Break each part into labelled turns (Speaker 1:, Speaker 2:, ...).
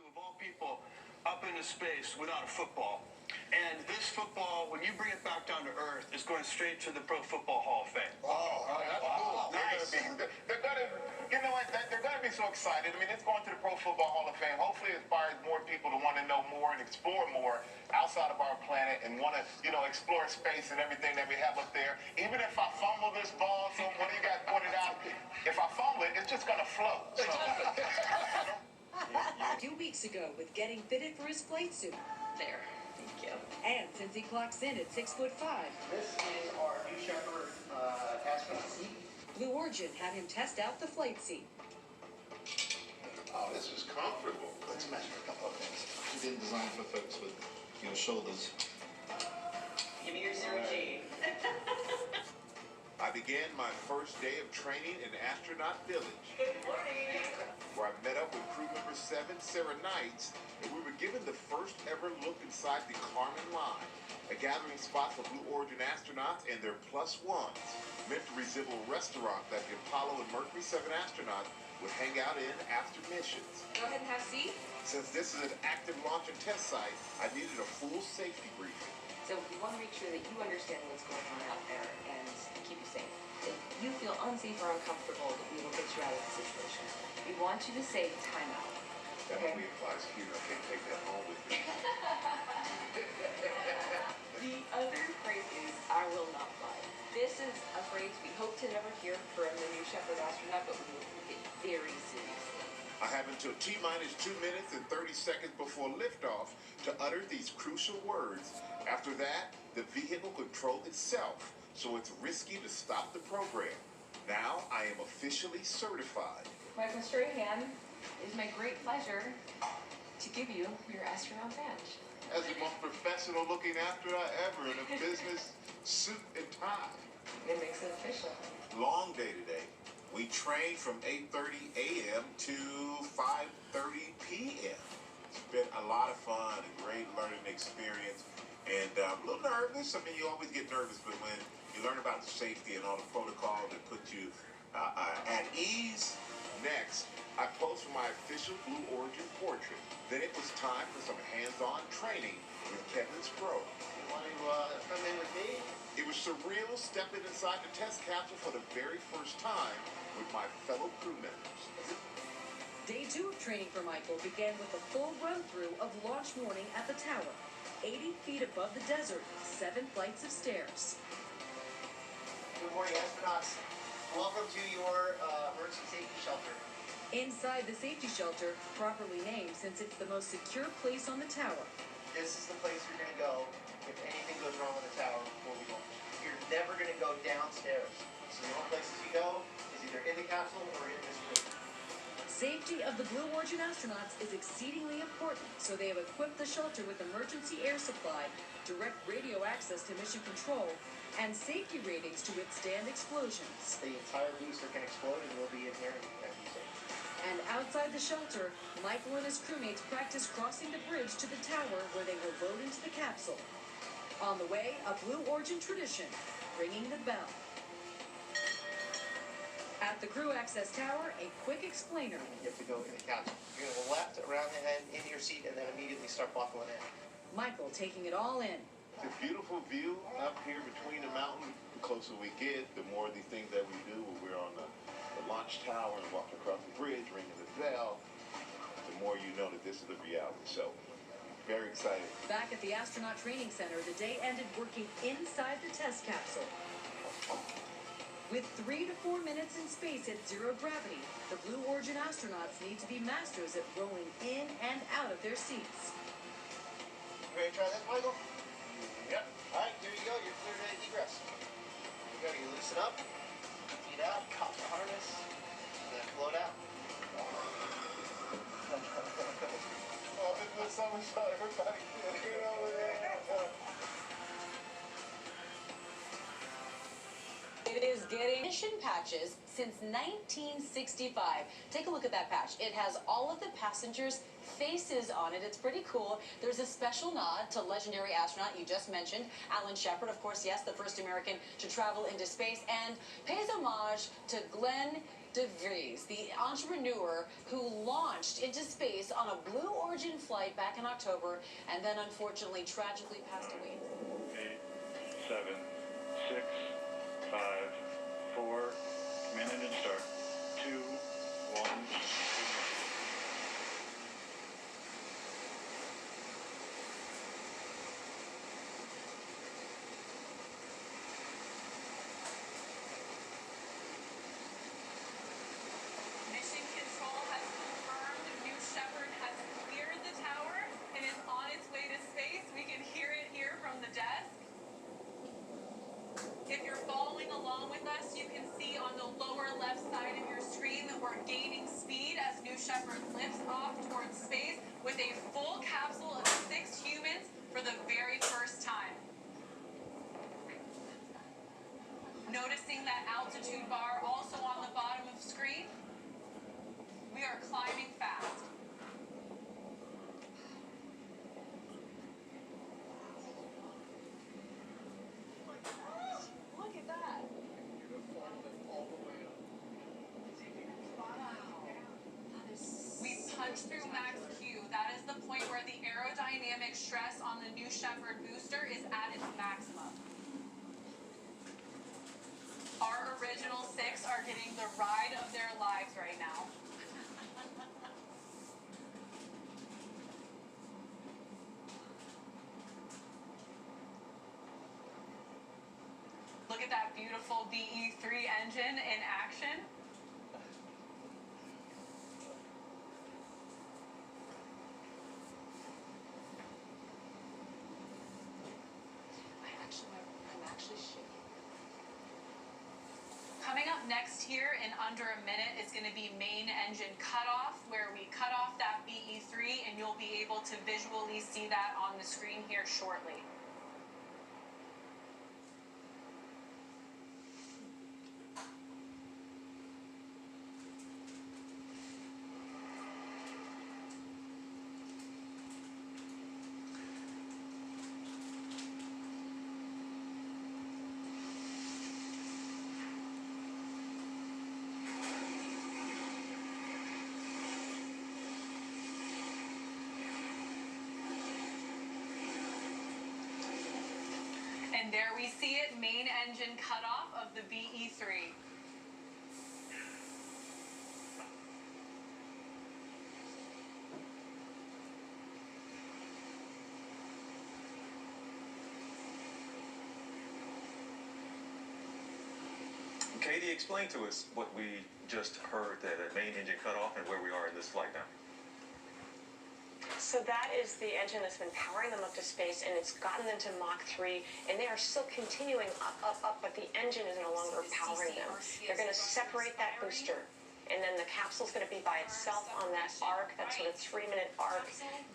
Speaker 1: of all people, up into space without a football. And this football, when you bring it back down to earth, is going straight to the Pro Football Hall of Fame.
Speaker 2: Oh, that's cool.
Speaker 3: Nice. They're going to, you know what, they're going to be so excited. I mean, it's going to the Pro Football Hall of Fame. Hopefully it inspires more people to want to know more and explore more outside of our planet and want to, you know, explore space and everything that we have up there. Even if I fumble this ball, so what you guys pointed out, if I fumble it, it's just going to float. So.
Speaker 4: A few weeks ago with getting fitted for his flight suit.
Speaker 5: There. Thank you.
Speaker 4: And since he clocks in at 6'5",
Speaker 2: This is our new Shepard astronaut seat.
Speaker 4: Blue Origin had him test out the flight seat.
Speaker 2: Oh, this is comfortable. Let's measure a couple of things.
Speaker 6: It's been designed for folks with, you know, shoulders.
Speaker 5: Give me your zero G.
Speaker 7: I began my first day of training in Astronaut Village,
Speaker 5: Good morning.
Speaker 7: where I met up with crew member 7, Sarah Knights, and we were given the first ever look inside the Kármán line, a gathering spot for Blue Origin astronauts and their plus ones, meant to resemble a restaurant that the Apollo and Mercury 7 astronauts would hang out in after missions.
Speaker 5: Go ahead and have a seat.
Speaker 7: Since this is an active launch and test site, I needed a full safety briefing.
Speaker 5: So we want to make sure that you understand what's going on out there and keep you safe. If you feel unsafe or uncomfortable, we will get you out of the situation. We want you to say timeout.
Speaker 7: That only applies here. I can't take that home with me.
Speaker 5: The other phrase is, I will not fly. This is a phrase we hope to never hear from the new Shepard astronaut, but we will take it very seriously.
Speaker 7: I have until T-minus 2 minutes and 30 seconds before liftoff to utter these crucial words. After that, the vehicle controls itself, so it's risky to stop the program. Now I am officially certified.
Speaker 5: Michael Strahan, it is my great pleasure to give you your astronaut badge.
Speaker 7: As the most professional looking astronaut ever in a business suit and tie.
Speaker 5: It makes it official.
Speaker 7: Long day today. We trained from 8:30 a.m. to 5:30 p.m. It's been a lot of fun, a great learning experience, and I'm a little nervous. I mean, you always get nervous, but when you learn about the safety and all the protocols that put you at ease. Next, I posed for my official Blue Origin portrait. Then it was time for some hands-on training with Kevin Spro.
Speaker 2: You want to come in with me?
Speaker 7: It was surreal stepping inside the test capsule for the very first time with my fellow crew members.
Speaker 4: Day 2 of training for Michael began with a full run-through of launch morning at the tower. 80 feet above the desert, 7 flights of stairs.
Speaker 2: Good morning, astronauts. Welcome to your emergency safety shelter.
Speaker 4: Inside the safety shelter, properly named since it's the most secure place on the tower.
Speaker 2: This is the place you're going to go if anything goes wrong on the tower before we launch. You're never going to go downstairs. So the only places you go is either in the capsule or in this room.
Speaker 4: Safety of the Blue Origin astronauts is exceedingly important, so they have equipped the shelter with emergency air supply, direct radio access to mission control, and safety ratings to withstand explosions.
Speaker 2: The entire booster can explode and we'll be in here and be safe.
Speaker 4: And outside the shelter, Michael and his crewmates practice crossing the bridge to the tower where they will load into the capsule. On the way, a Blue Origin tradition, ringing the bell. At the crew access tower, a quick explainer.
Speaker 2: You have to go in the capsule. You're going to go left, around the head, into your seat, and then immediately start buckling in.
Speaker 4: Michael taking it all in.
Speaker 7: It's a beautiful view up here between the mountains. The closer we get, the more of these things that we do when we're on the launch tower and walking across the bridge, ringing the bell, the more you know that this is a reality. So, very excited.
Speaker 4: Back at the Astronaut Training Center, the day ended working inside the test capsule. With 3 to 4 minutes in space at zero gravity, the Blue Origin astronauts need to be masters at rolling in and out of their seats.
Speaker 2: You ready to try this, Michael? Yep. All right, here you go. You're clear to egress. Here you go. You loosen up, feet out, cop the harness, and then float out.
Speaker 3: Oh, this is so much fun. Everybody get over there.
Speaker 8: It is getting mission patches since 1965. Take a look at that patch. It has all of the passengers' faces on it. It's pretty cool. There's a special nod to legendary astronaut you just mentioned, Alan Shepard, of course, yes, the first American to travel into space, and pays homage to Glenn de Vries, the entrepreneur who launched into space on a Blue Origin flight back in October and then unfortunately tragically passed away.
Speaker 9: 8, 7, 6, 5, 4, minute and start. 2, 1.
Speaker 10: Mission Control has confirmed New Shepard has cleared the tower and is on its way to space. We can hear it here from the desk. If you're following along with us, you can see on the lower left side of your screen that we're gaining speed as New Shepard lifts off towards space with a full capsule of 6 humans for the very first time. Noticing that altitude bar also on the bottom of the screen, we are climbing fast.
Speaker 8: Look at that.
Speaker 10: We punch through max Q. That is the point where the aerodynamic stress on the New Shepard booster is at its maximum. Our original 6 are getting the ride of their lives right now. Look at that beautiful BE3 engine in action.
Speaker 8: I'm actually shaking.
Speaker 10: Coming up next here in under a minute is going to be main engine cutoff, where we cut off that BE3, and you'll be able to visually see that on the screen here shortly. And there we see it, main engine cutoff of the BE3.
Speaker 11: Katie, explain to us what we just heard there, that main engine cutoff, and where we are in this flight now.
Speaker 12: So that is the engine that's been powering them up to space, and it's gotten them to Mach 3, and they are still continuing up, but the engine is no longer powering them. They're going to separate that booster, and then the capsule's going to be by itself on that arc, that sort of 3-minute arc,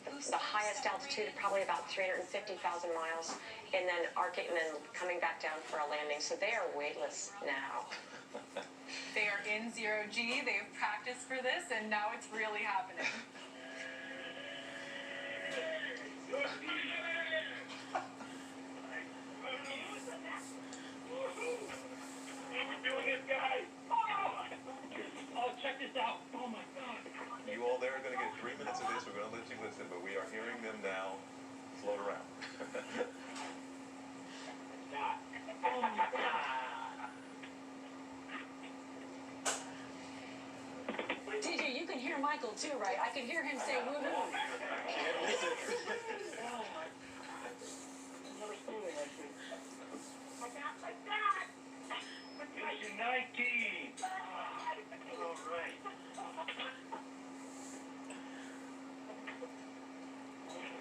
Speaker 12: the highest altitude, probably about 350,000 miles, and then arcing and then coming back down for a landing. So they are weightless now.
Speaker 10: They are in 0G, they've practiced for this, and now it's really happening.
Speaker 9: Doing it, guys! Oh, check this out! Oh my God!
Speaker 11: You all there are going to get 3 minutes of this. We're going to let you listen, but we are hearing them now float around.
Speaker 9: Oh my God!
Speaker 8: DJ, you can hear Michael too, right? I can hear him say woohoo.
Speaker 11: Can't listen.
Speaker 9: Mission 19! All right.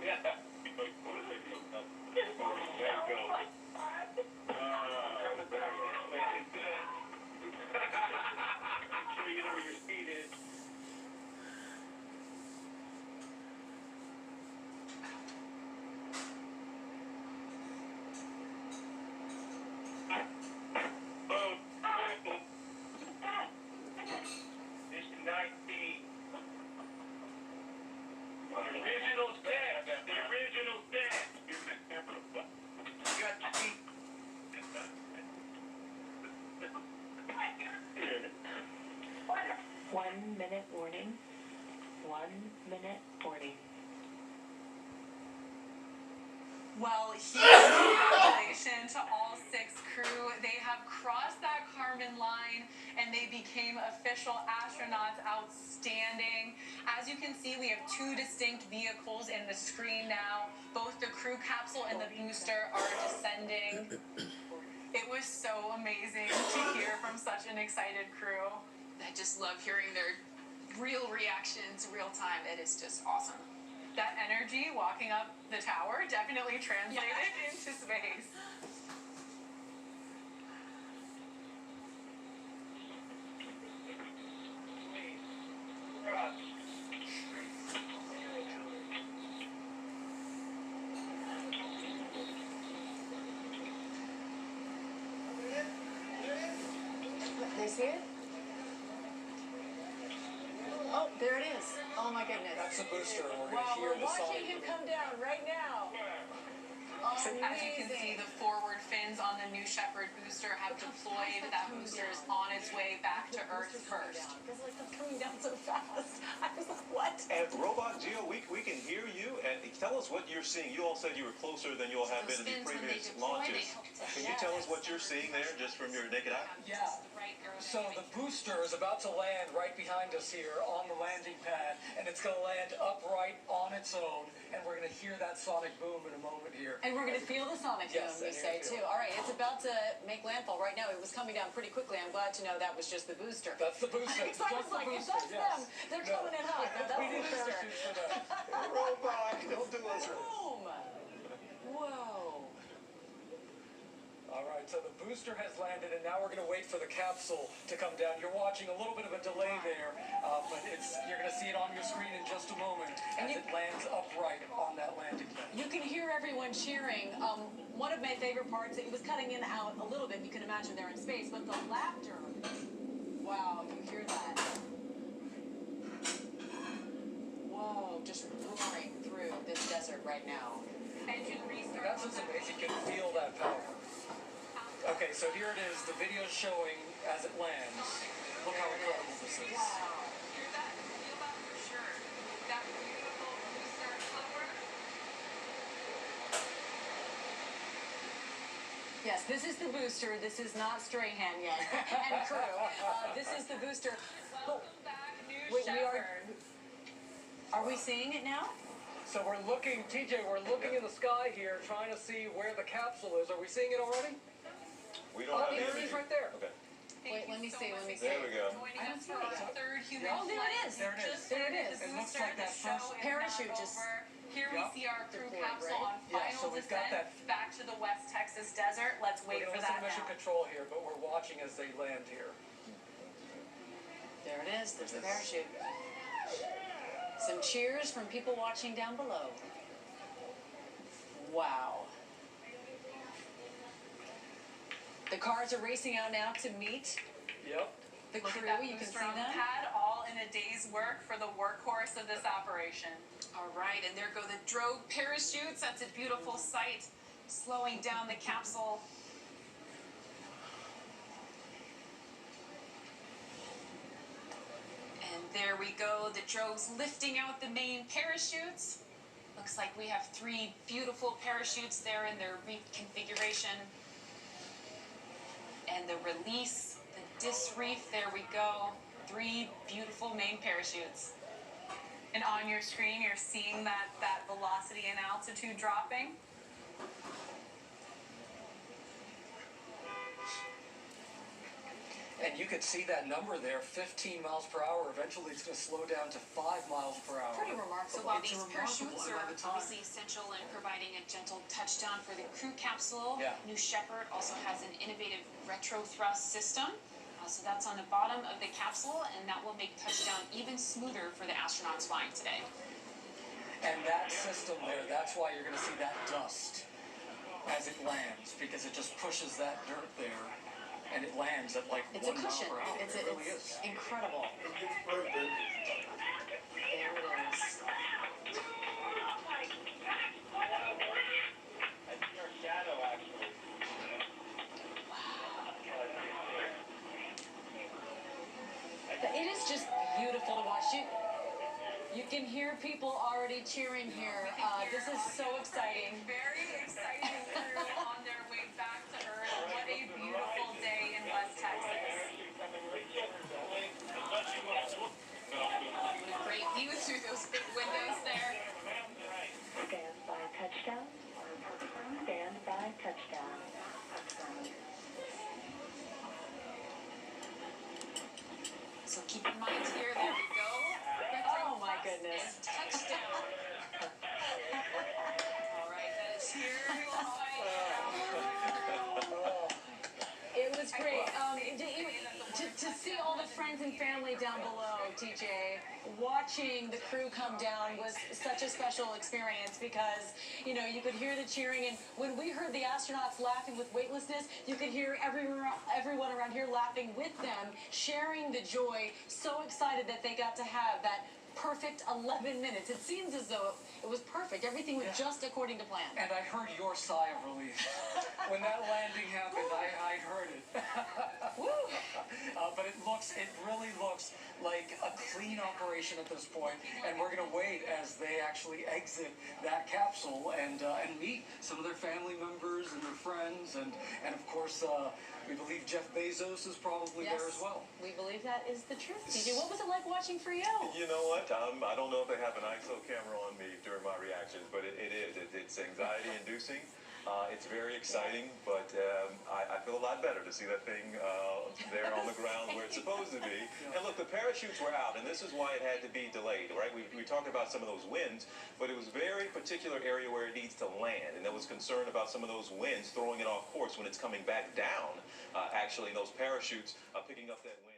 Speaker 9: Yeah. There you go. Make sure you know where your speed is. Mission 19. Original set. The original set. You got to see.
Speaker 13: 1 minute warning. 1 minute warning.
Speaker 10: Well, huge congratulations to all 6 crew. They have crossed that Kármán line and they became official astronauts. Outstanding. As you can see, we have 2 distinct vehicles in the screen now. Both the crew capsule and the booster are descending. It was so amazing to hear from such an excited crew.
Speaker 14: I just love hearing their real reactions, real time. It is just awesome.
Speaker 10: That energy walking up the tower definitely translated into space.
Speaker 8: They see it? Oh, there it is. Oh my goodness.
Speaker 2: That's the booster. We're going to
Speaker 8: Wow,
Speaker 2: hear
Speaker 8: we're
Speaker 2: the
Speaker 8: watching
Speaker 2: sonic
Speaker 8: him
Speaker 2: boom.
Speaker 8: come down right now.
Speaker 10: So as you can see, the forward fins on the new Shepard booster have deployed. That booster is on its way back to Earth first.
Speaker 8: It's like it's coming down so fast. I was like, what?
Speaker 11: And Robot Geo, we can hear you. And tell us what you're seeing. You all said you were closer than you all have been in the previous launches. Can you tell us what you're seeing there just from your naked eye?
Speaker 2: Yeah. So the booster is about to land right behind us here on the landing pad, and it's going to land upright on its own, and we're going to hear that sonic boom in a moment here.
Speaker 8: And we're going to feel the sonic boom,
Speaker 2: Yes,
Speaker 8: we
Speaker 2: and
Speaker 8: say,
Speaker 2: you're
Speaker 8: too.
Speaker 2: gonna feel it.
Speaker 8: All right, it's about to make landfall right now. It was coming down pretty quickly. I'm glad to know that was just the booster.
Speaker 2: That's the booster.
Speaker 8: I was like, if that's them, they're coming in hot. But that's
Speaker 2: We
Speaker 8: the
Speaker 2: need
Speaker 8: booster.
Speaker 2: parachutes for that.
Speaker 11: Robot, don't do us.
Speaker 8: Boom! Whoa.
Speaker 2: All right, so the booster has landed, and now we're going to wait for the capsule to come down. You're watching a little bit of a delay there, but you're going to see it on your screen in just a moment as it lands upright on that landing pad.
Speaker 8: You can hear everyone cheering. One of my favorite parts, it was cutting in out a little bit. You can imagine they're in space, but the laughter. Wow, you hear that? Whoa, just roaring through this desert right now.
Speaker 10: Engine restart.
Speaker 2: That's what's amazing. You can feel that power. Okay, so here it is. The video's showing as it lands. Look how incredible this is.
Speaker 10: Wow. Hear that? Feel that for sure. That beautiful booster power.
Speaker 8: Yes, this is the booster. This is not Strahan yet and crew. This is the booster.
Speaker 10: Welcome back, new
Speaker 8: Wait,
Speaker 10: Shepard.
Speaker 8: Are we seeing it now?
Speaker 2: So we're looking, TJ, we're looking in the sky here, trying to see where the capsule is. Are we seeing it already?
Speaker 11: We don't have
Speaker 2: there
Speaker 11: any
Speaker 2: it is
Speaker 11: vision.
Speaker 2: right there.
Speaker 11: Okay.
Speaker 8: Wait, let me see, let me see.
Speaker 11: There we go.
Speaker 10: Joining
Speaker 8: I don't
Speaker 10: us
Speaker 8: see
Speaker 10: for
Speaker 8: it
Speaker 10: our
Speaker 8: yet.
Speaker 10: 3rd human
Speaker 8: Oh, there it
Speaker 10: flight.
Speaker 8: is.
Speaker 2: There it is.
Speaker 10: Just
Speaker 8: There it
Speaker 10: landed
Speaker 8: is.
Speaker 10: the
Speaker 2: It looks
Speaker 10: booster.
Speaker 2: like that
Speaker 10: The show
Speaker 2: first
Speaker 10: is
Speaker 8: parachute
Speaker 10: not
Speaker 8: just
Speaker 10: over. Here we
Speaker 2: Yep.
Speaker 10: see our crew
Speaker 8: deployed,
Speaker 10: capsule
Speaker 8: right?
Speaker 10: on
Speaker 2: Yeah,
Speaker 10: final
Speaker 2: so we've got
Speaker 10: descent back to the West Texas desert. Let's wait
Speaker 2: We're
Speaker 10: for
Speaker 2: going to listen
Speaker 10: that
Speaker 2: to mission
Speaker 10: now.
Speaker 2: control here, but we're watching as they land here.
Speaker 8: There it is. There's the parachute. Some cheers from people watching down below. Wow. The cars are racing out now to meet
Speaker 2: Yep.
Speaker 8: the
Speaker 10: Look
Speaker 8: crew.
Speaker 10: at that
Speaker 8: You can
Speaker 10: booster
Speaker 8: see
Speaker 10: on the
Speaker 8: them.
Speaker 10: pad, all in a day's work for the workhorse of this operation.
Speaker 14: All right, and there go the drogue parachutes. That's a beautiful sight, slowing down the capsule. And there we go, the drogues lifting out the main parachutes. Looks like we have 3 beautiful parachutes there in their reconfiguration. And the release, the disc reef, there we go. 3 beautiful main parachutes.
Speaker 10: And on your screen, you're seeing that velocity and altitude dropping.
Speaker 2: And you could see that number there, 15 miles per hour. Eventually it's going to slow down to 5 miles per hour.
Speaker 8: Pretty
Speaker 14: So
Speaker 8: remarkable.
Speaker 14: while
Speaker 2: It's
Speaker 14: these
Speaker 2: remarkable
Speaker 14: parachutes
Speaker 2: amount
Speaker 14: are
Speaker 2: of time.
Speaker 14: obviously essential in providing a gentle touchdown for the crew capsule,
Speaker 2: Yeah.
Speaker 14: New Shepard also has an innovative retro thrust system. So that's on the bottom of the capsule, and that will make touchdown even smoother for the astronauts flying today.
Speaker 2: And that system there, that's why you're going to see that dust as it lands, because it just pushes that dirt there, and it lands at like
Speaker 8: It's
Speaker 2: 1
Speaker 8: a
Speaker 2: mile
Speaker 8: cushion.
Speaker 2: per hour.
Speaker 8: It's
Speaker 2: It really is.
Speaker 8: incredible. There it is. It is just beautiful. You can hear people already cheering here. This is so exciting.
Speaker 10: Very exciting crew on their way back to Earth. What a beautiful day in West Texas. Great view through those big windows there.
Speaker 13: Stand by touchdown. Stand by touchdown.
Speaker 14: So keep in mind here, there we go.
Speaker 8: Oh my goodness.
Speaker 14: Touchdown. All right, that is here.
Speaker 8: It was great. To see all the friends and family down below, TJ, watching the crew come down was such a special experience because, you know, you could hear the cheering, and when we heard the astronauts laughing with weightlessness, you could hear everyone around here laughing with them, sharing the joy, so excited that they got to have that perfect 11 minutes. It seems as though it was perfect. Everything was just according to plan.
Speaker 2: And I heard your sigh of relief. When that landing happened, I heard it. But it really looks like a clean operation at this point, and we're going to wait as they actually exit that capsule and meet some of their family members and their friends, and of course, we believe Jeff Bezos is probably there as well.
Speaker 8: We believe that is the truth. TJ, what was it like watching for you?
Speaker 11: You know what? I don't know if they have an ISO camera on me during my reactions, but it is. It's anxiety-inducing. It's very exciting, but I feel a lot better to see that thing there on the ground where it's supposed to be. And look, the parachutes were out, and this is why it had to be delayed, right? We talked about some of those winds, but it was a very particular area where it needs to land, and there was concern about some of those winds throwing it off course when it's coming back down. Actually, those parachutes picking up that wind.